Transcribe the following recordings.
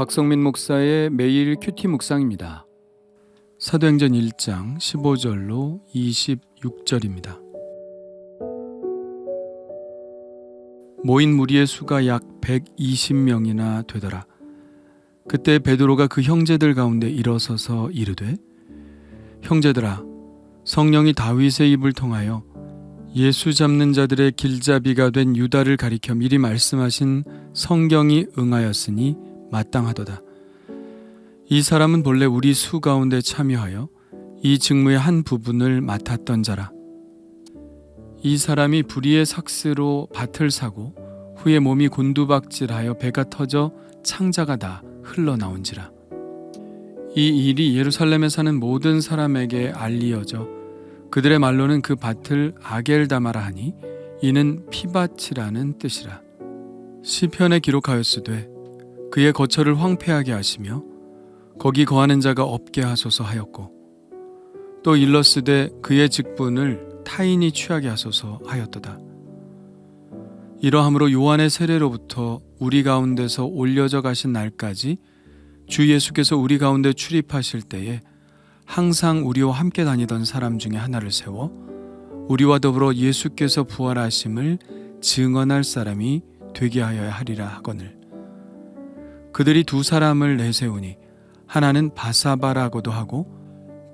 박성민 목사의 매일 큐티 묵상입니다. 사도행전 1장 15절로 26절입니다. 모인 무리의 수가 약 120명이나 되더라. 그때 베드로가 그 형제들 가운데 일어서서 이르되, 형제들아, 성령이 다윗의 입을 통하여 예수 잡는 자들의 길잡이가 된 유다를 가리켜 미리 말씀하신 성경이 응하였으니 마땅하도다. 이 사람은 본래 우리 수 가운데 참여하여 이 직무의 한 부분을 맡았던 자라. 이 사람이 불의의 삭스로 밭을 사고 후에 몸이 곤두박질하여 배가 터져 창자가 다 흘러나온지라. 이 일이 예루살렘에 사는 모든 사람에게 알리어져 그들의 말로는 그 밭을 아겔다마라 하니 이는 피밭이라는 뜻이라. 시편에 기록하였으되 그의 거처를 황폐하게 하시며 거기 거하는 자가 없게 하소서 하였고, 또 일렀으되 그의 직분을 타인이 취하게 하소서 하였도다. 이러함으로 요한의 세례로부터 우리 가운데서 올려져 가신 날까지 주 예수께서 우리 가운데 출입하실 때에 항상 우리와 함께 다니던 사람 중에 하나를 세워 우리와 더불어 예수께서 부활하심을 증언할 사람이 되게 하여야 하리라 하거늘. 그들이 두 사람을 내세우니 하나는 바사바라고도 하고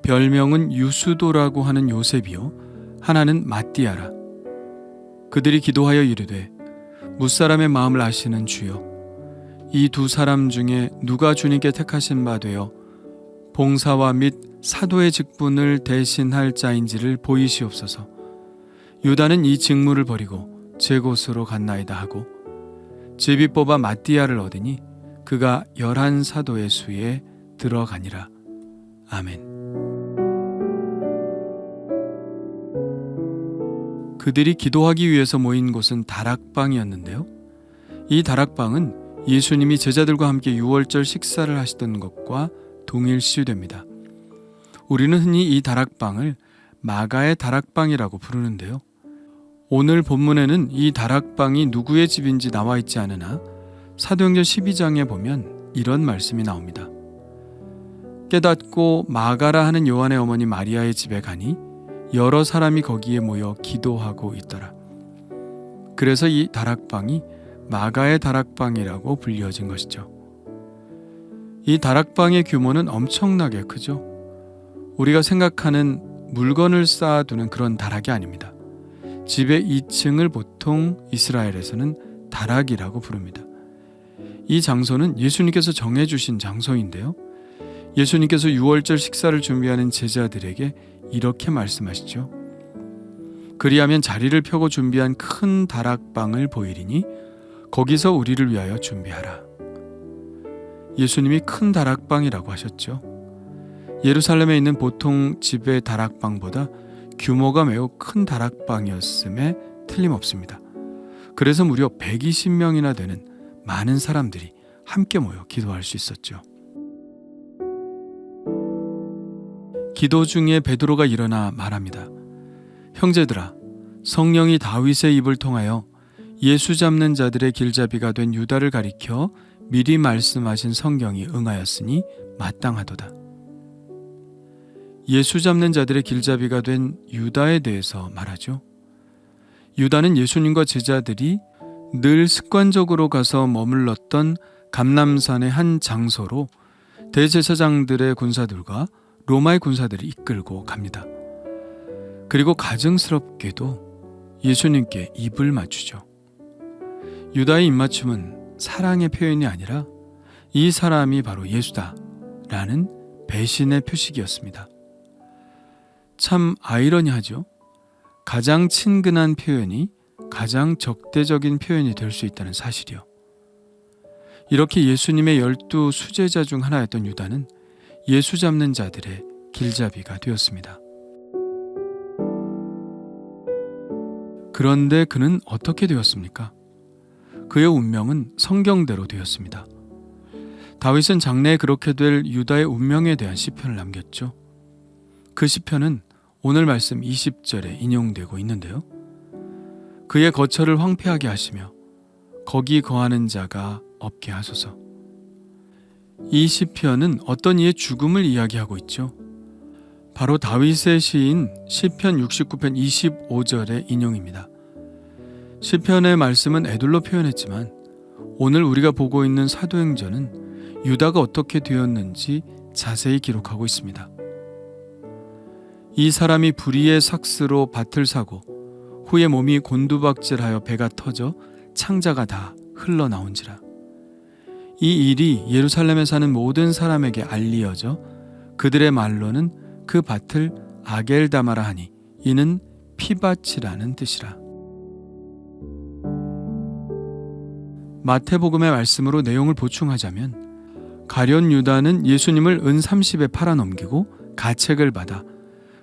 별명은 유수도라고 하는 요셉이요 하나는 마띠아라. 그들이 기도하여 이르되, 무사람의 마음을 아시는 주여, 이 두 사람 중에 누가 주님께 택하신 바 되어 봉사와 및 사도의 직분을 대신할 자인지를 보이시옵소서. 유다는 이 직무를 버리고 제 곳으로 갔나이다 하고 제비 뽑아 마띠아를 얻으니 그가 11사도의 수에 들어가니라. 아멘. 그들이 기도하기 위해서 모인 곳은 다락방이었는데요. 이 다락방은 예수님이 제자들과 함께 유월절 식사를 하시던 것과 동일시됩니다. 우리는 흔히 이 다락방을 마가의 다락방이라고 부르는데요. 오늘 본문에는 이 다락방이 누구의 집인지 나와 있지 않으나 사도행전 12장에 보면 이런 말씀이 나옵니다. 깨닫고 마가라 하는 요한의 어머니 마리아의 집에 가니 여러 사람이 거기에 모여 기도하고 있더라. 그래서 이 다락방이 마가의 다락방이라고 불려진 것이죠. 이 다락방의 규모는 엄청나게 크죠. 우리가 생각하는 물건을 쌓아두는 그런 다락이 아닙니다. 집의 2층을 보통 이스라엘에서는 다락이라고 부릅니다. 이 장소는 예수님께서 정해주신 장소인데요. 예수님께서 유월절 식사를 준비하는 제자들에게 이렇게 말씀하시죠. 그리하면 자리를 펴고 준비한 큰 다락방을 보이리니 거기서 우리를 위하여 준비하라. 예수님이 큰 다락방이라고 하셨죠. 예루살렘에 있는 보통 집의 다락방보다 규모가 매우 큰 다락방이었음에 틀림없습니다. 그래서 무려 120명이나 되는 많은 사람들이 함께 모여 기도할 수 있었죠. 기도 중에 베드로가 일어나 말합니다. 형제들아, 성령이 다윗의 입을 통하여 예수 잡는 자들의 길잡이가 된 유다를 가리켜 미리 말씀하신 성경이 응하였으니 마땅하도다. 예수 잡는 자들의 길잡이가 된 유다에 대해서 말하죠. 유다는 예수님과 제자들이 늘 습관적으로 가서 머물렀던 감람산의 한 장소로 대제사장들의 군사들과 로마의 군사들을 이끌고 갑니다. 그리고 가증스럽게도 예수님께 입을 맞추죠. 유다의 입맞춤은 사랑의 표현이 아니라 이 사람이 바로 예수다라는 배신의 표식이었습니다. 참 아이러니하죠. 가장 친근한 표현이 가장 적대적인 표현이 될 수 있다는 사실이요. 이렇게 예수님의 12 수제자 중 하나였던 유다는 예수 잡는 자들의 길잡이가 되었습니다. 그런데 그는 어떻게 되었습니까? 그의 운명은 성경대로 되었습니다. 다윗은 장래에 그렇게 될 유다의 운명에 대한 시편을 남겼죠. 그 시편은 오늘 말씀 20절에 인용되고 있는데요. 그의 거처를 황폐하게 하시며 거기 거하는 자가 없게 하소서. 이 시편은 어떤 이의 죽음을 이야기하고 있죠. 바로 다윗의 시인 시편 69편 25절의 인용입니다. 시편의 말씀은 애둘러 표현했지만 오늘 우리가 보고 있는 사도행전은 유다가 어떻게 되었는지 자세히 기록하고 있습니다. 이 사람이 불의의 삭스로 밭을 사고 후에 몸이 곤두박질하여 배가 터져 창자가 다 흘러나온지라. 이 일이 예루살렘에 사는 모든 사람에게 알리어져 그들의 말로는 그 밭을 아겔다마라 하니 이는 피밭이라는 뜻이라. 마태복음의 말씀으로 내용을 보충하자면 가룟 유다는 예수님을 은 30에 팔아넘기고 가책을 받아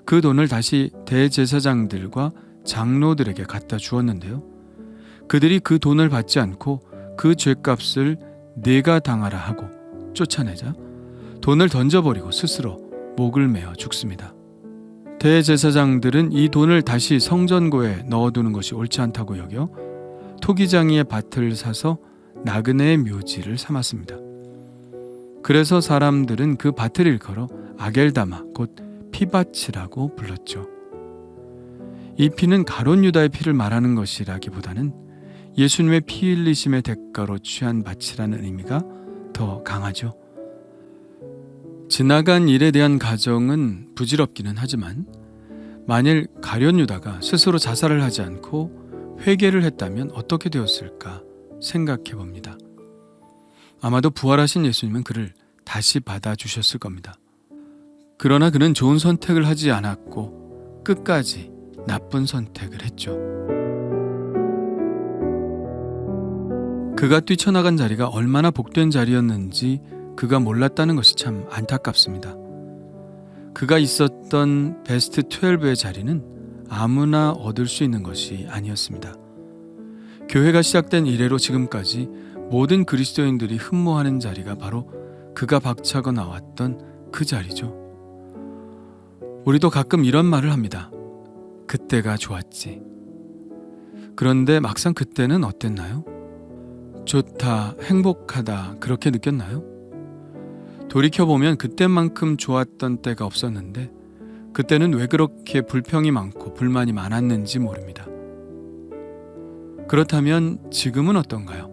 그 돈을 다시 대제사장들과 장로들에게 갖다 주었는데요. 그들이 그 돈을 받지 않고 그 죄값을 내가 당하라 하고 쫓아내자 돈을 던져버리고 스스로 목을 메어 죽습니다. 대제사장들은 이 돈을 다시 성전고에 넣어두는 것이 옳지 않다고 여겨 토기장이의 밭을 사서 나그네의 묘지를 삼았습니다. 그래서 사람들은 그 밭을 일컬어 아겔다마 곧 피밭이라고 불렀죠. 이 피는 가룟 유다의 피를 말하는 것이라기보다는 예수님의 피 흘리심의 대가로 취한 밭이라는 의미가 더 강하죠. 지나간 일에 대한 가정은 부질없기는 하지만 만일 가룟 유다가 스스로 자살을 하지 않고 회개를 했다면 어떻게 되었을까 생각해 봅니다. 아마도 부활하신 예수님은 그를 다시 받아주셨을 겁니다. 그러나 그는 좋은 선택을 하지 않았고 끝까지 나쁜 선택을 했죠. 그가 뛰쳐나간 자리가 얼마나 복된 자리였는지 그가 몰랐다는 것이 참 안타깝습니다. 그가 있었던 베스트 12의 자리는 아무나 얻을 수 있는 것이 아니었습니다. 교회가 시작된 이래로 지금까지 모든 그리스도인들이 흠모하는 자리가 바로 그가 박차고 나왔던 그 자리죠. 우리도 가끔 이런 말을 합니다. 그때가 좋았지. 그런데 막상 그때는 어땠나요? 좋다, 행복하다 그렇게 느꼈나요? 돌이켜보면 그때만큼 좋았던 때가 없었는데 그때는 왜 그렇게 불평이 많고 불만이 많았는지 모릅니다. 그렇다면 지금은 어떤가요?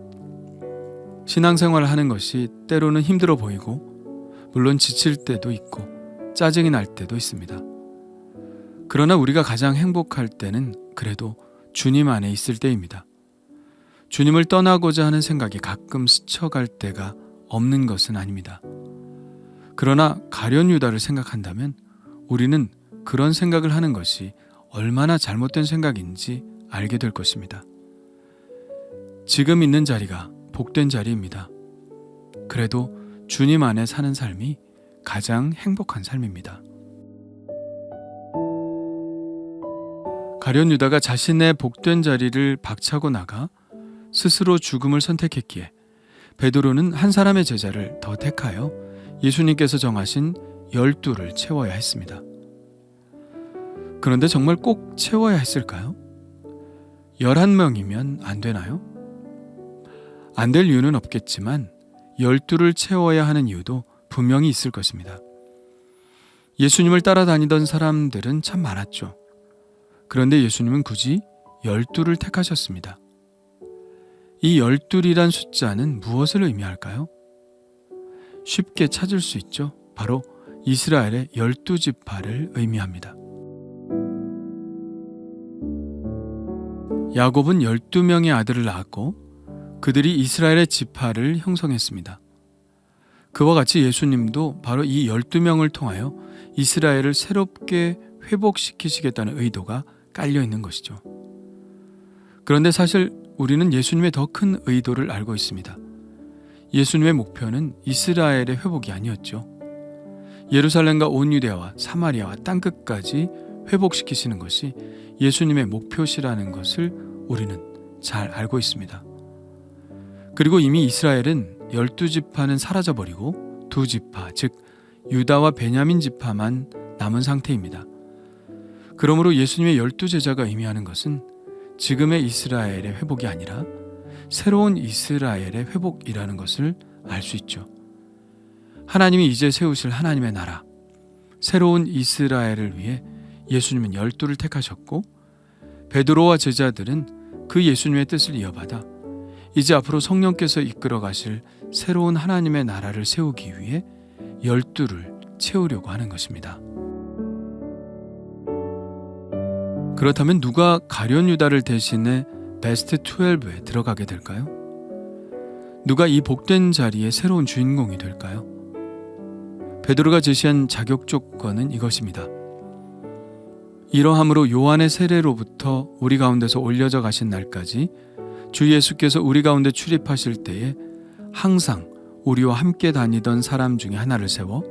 신앙생활을 하는 것이 때로는 힘들어 보이고 물론 지칠 때도 있고 짜증이 날 때도 있습니다. 그러나 우리가 가장 행복할 때는 그래도 주님 안에 있을 때입니다. 주님을 떠나고자 하는 생각이 가끔 스쳐갈 때가 없는 것은 아닙니다. 그러나 가룟 유다를 생각한다면 우리는 그런 생각을 하는 것이 얼마나 잘못된 생각인지 알게 될 것입니다. 지금 있는 자리가 복된 자리입니다. 그래도 주님 안에 사는 삶이 가장 행복한 삶입니다. 가룟 유다가 자신의 복된 자리를 박차고 나가 스스로 죽음을 선택했기에 베드로는 한 사람의 제자를 더 택하여 예수님께서 정하신 12를 채워야 했습니다. 그런데 정말 꼭 채워야 했을까요? 11명이면 안 되나요? 안 될 이유는 없겠지만 12를 채워야 하는 이유도 분명히 있을 것입니다. 예수님을 따라다니던 사람들은 참 많았죠. 그런데 예수님은 굳이 12를 택하셨습니다. 이 12이란 숫자는 무엇을 의미할까요? 쉽게 찾을 수 있죠. 바로 이스라엘의 12지파를 의미합니다. 야곱은 12명의 아들을 낳았고 그들이 이스라엘의 지파를 형성했습니다. 그와 같이 예수님도 바로 이 12명을 통하여 이스라엘을 새롭게 회복시키시겠다는 의도가 깔려 있는 것이죠. 그런데 사실 우리는 예수님의 더 큰 의도를 알고 있습니다. 예수님의 목표는 이스라엘의 회복이 아니었죠. 예루살렘과 온 유대와 사마리아와 땅끝까지 회복시키시는 것이 예수님의 목표시라는 것을 우리는 잘 알고 있습니다. 그리고 이미 이스라엘은 12지파는 사라져버리고 2지파, 즉 유다와 베냐민 지파만 남은 상태입니다. 그러므로 예수님의 12제자가 의미하는 것은 지금의 이스라엘의 회복이 아니라 새로운 이스라엘의 회복이라는 것을 알 수 있죠. 하나님이 이제 세우실 하나님의 나라, 새로운 이스라엘을 위해 예수님은 12를 택하셨고 베드로와 제자들은 그 예수님의 뜻을 이어받아 이제 앞으로 성령께서 이끌어 가실 새로운 하나님의 나라를 세우기 위해 12를 채우려고 하는 것입니다. 그렇다면 누가 가룟 유다를 대신해 베스트 12에 들어가게 될까요? 누가 이 복된 자리의 새로운 주인공이 될까요? 베드로가 제시한 자격 조건은 이것입니다. 이러함으로 요한의 세례로부터 우리 가운데서 올려져 가신 날까지 주 예수께서 우리 가운데 출입하실 때에 항상 우리와 함께 다니던 사람 중에 하나를 세워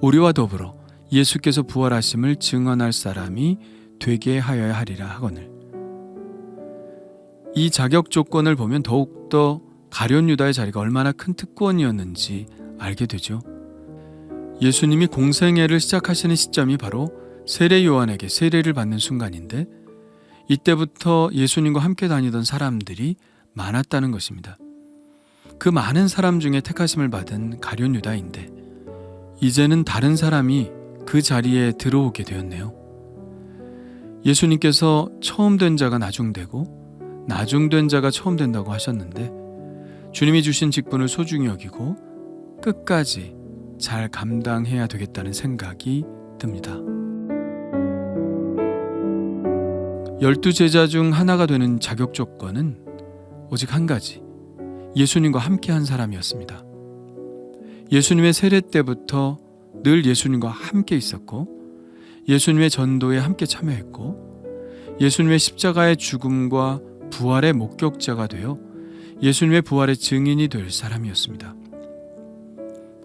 우리와 더불어 예수께서 부활하심을 증언할 사람이 되게 하여야 하리라 하거늘. 이 자격 조건을 보면 더욱더 가룟 유다의 자리가 얼마나 큰 특권이었는지 알게 되죠. 예수님이 공생애를 시작하시는 시점이 바로 세례 요한에게 세례를 받는 순간인데 이때부터 예수님과 함께 다니던 사람들이 많았다는 것입니다. 그 많은 사람 중에 택하심을 받은 가룟 유다인데 이제는 다른 사람이 그 자리에 들어오게 되었네요. 예수님께서 처음 된 자가 나중되고 나중된 자가 처음 된다고 하셨는데 주님이 주신 직분을 소중히 여기고 끝까지 잘 감당해야 되겠다는 생각이 듭니다. 12 제자 중 하나가 되는 자격 조건은 오직 한 가지, 예수님과 함께 한 사람이었습니다. 예수님의 세례 때부터 늘 예수님과 함께 있었고 예수님의 전도에 함께 참여했고 예수님의 십자가의 죽음과 부활의 목격자가 되어 예수님의 부활의 증인이 될 사람이었습니다.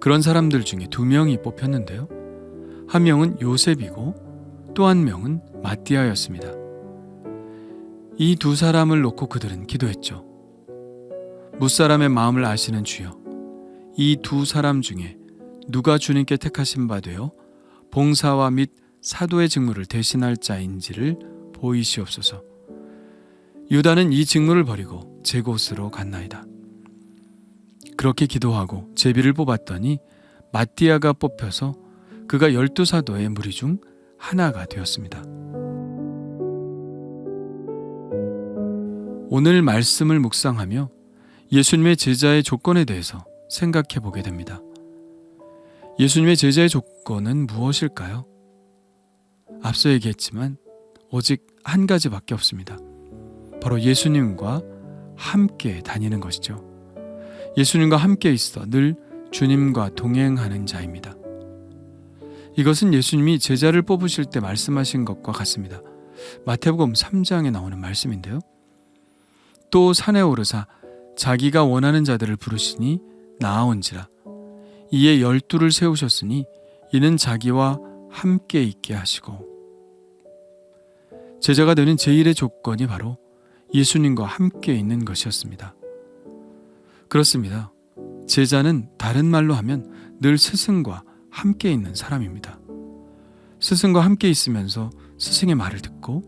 그런 사람들 중에 2명이 뽑혔는데요. 한 명은 요셉이고 또 한 명은 마띠아였습니다. 이 2 사람을 놓고 그들은 기도했죠. 무사람의 마음을 아시는 주여, 이 2 사람 중에 누가 주님께 택하신 바 되어 봉사와 및 사도의 직무를 대신할 자인지를 보이시옵소서. 유다는 이 직무를 버리고 제 곳으로 갔나이다. 그렇게 기도하고 제비를 뽑았더니 마띠아가 뽑혀서 그가 12 사도의 무리 중 하나가 되었습니다. 오늘 말씀을 묵상하며 예수님의 제자의 조건에 대해서 생각해 보게 됩니다. 예수님의 제자의 조건은 무엇일까요? 앞서 얘기했지만 오직 한 가지밖에 없습니다. 바로 예수님과 함께 다니는 것이죠. 예수님과 함께 있어 늘 주님과 동행하는 자입니다. 이것은 예수님이 제자를 뽑으실 때 말씀하신 것과 같습니다. 마태복음 3장에 나오는 말씀인데요. 또 산에 오르사 자기가 원하는 자들을 부르시니 나아온지라. 이에 12를 세우셨으니 이는 자기와 함께 있게 하시고. 제자가 되는 제1의 조건이 바로 예수님과 함께 있는 것이었습니다. 그렇습니다. 제자는 다른 말로 하면 늘 스승과 함께 있는 사람입니다. 스승과 함께 있으면서 스승의 말을 듣고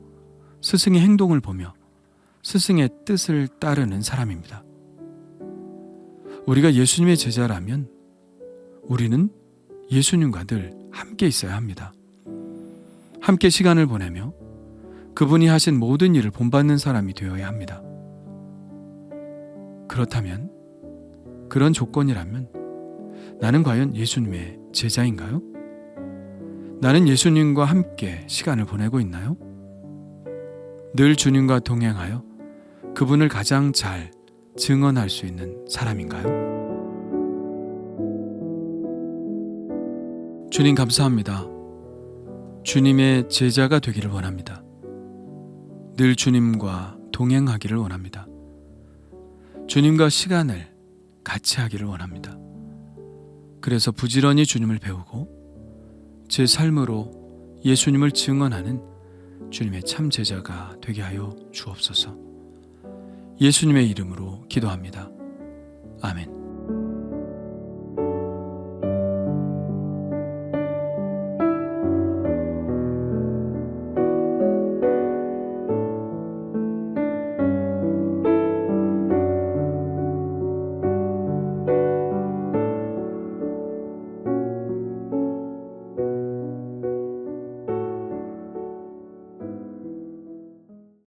스승의 행동을 보며 스승의 뜻을 따르는 사람입니다. 우리가 예수님의 제자라면 우리는 예수님과 늘 함께 있어야 합니다. 함께 시간을 보내며 그분이 하신 모든 일을 본받는 사람이 되어야 합니다. 그렇다면, 그런 조건이라면 나는 과연 예수님의 제자인가요? 나는 예수님과 함께 시간을 보내고 있나요? 늘 주님과 동행하여 그분을 가장 잘 증언할 수 있는 사람인가요? 주님 감사합니다. 주님의 제자가 되기를 원합니다. 늘 주님과 동행하기를 원합니다. 주님과 시간을 같이 하기를 원합니다. 그래서 부지런히 주님을 배우고 제 삶으로 예수님을 증언하는 주님의 참 제자가 되게 하여 주옵소서. 예수님의 이름으로 기도합니다. 아멘.